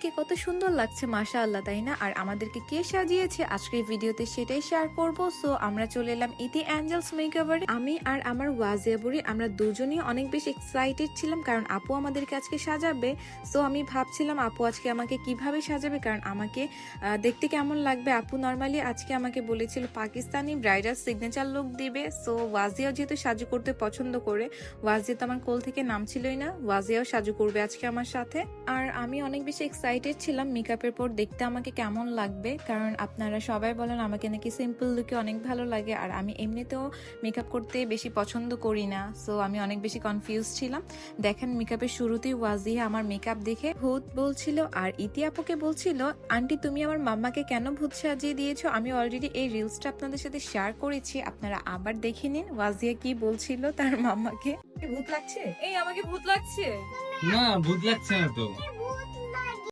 আমাদেরকে কত সুন্দর লাগছে মাশাআল্লাহ, তাই না? আর আমাদেরকে কে সাজিয়েছে আজকের ভিডিওতে সেটাই শেয়ার করব। সো আমরা চলে এলাম ইতি অ্যাঞ্জেলস মেকওভারে। আমি আর আমার ওয়াজিয়া বুড়ি আমরা দুজনেই অনেক বেশি এক্সাইটেড ছিলাম, কারণ আপু আমাদেরকে আজকে সাজাবে। সো আমি ভাবছিলাম আপু আজকে আমাকে কিভাবে সাজাবে, কারণ আমাকে দেখতে কেমন লাগবে। আপু নর্মালি আজকে আমাকে বলেছিল পাকিস্তানি ব্রাইডাল সিগনেচার লুক দিবে। সো ওয়াজিয়াও যেহেতু সাজু করতে পছন্দ করে, ওয়াজিয়া তো আমার কোল থেকে নামছিলই না, ওয়াজিয়াও সাজু করবে আজকে আমার সাথে। আর আমি অনেক বেশি এক্সাইটেড ছিলাম মেকআপের পর দেখতে আমাকে কেমন লাগবে, কারণ আপনারা সবাই বলেন আমাকে নাকি সিম্পল লুকে অনেক ভালো লাগে, আর আমি এমনিতেও মেকআপ করতে বেশি পছন্দ করি না। সো আমি অনেক বেশি কনফিউজ ছিলাম। দেখেন মেকআপের শুরুতেই ওয়াজিয়া আমার মেকআপ দেখে ভূত বলছিল, আর ইতি আপুকে বলছিল আন্টি তুমি আমার মাম্মাকে কেন ভূত সাজিয়ে দিয়েছো। আমি অলরেডি এই রিলসটা আপনাদের সাথে শেয়ার করেছি, আপনারা আবার দেখে নিন ওয়াজিয়া কি বলছিল তার মাম্মাকে। ভূত লাগছে? এই আমাকে ভূত লাগছে। না ভূত লাগছে না তো।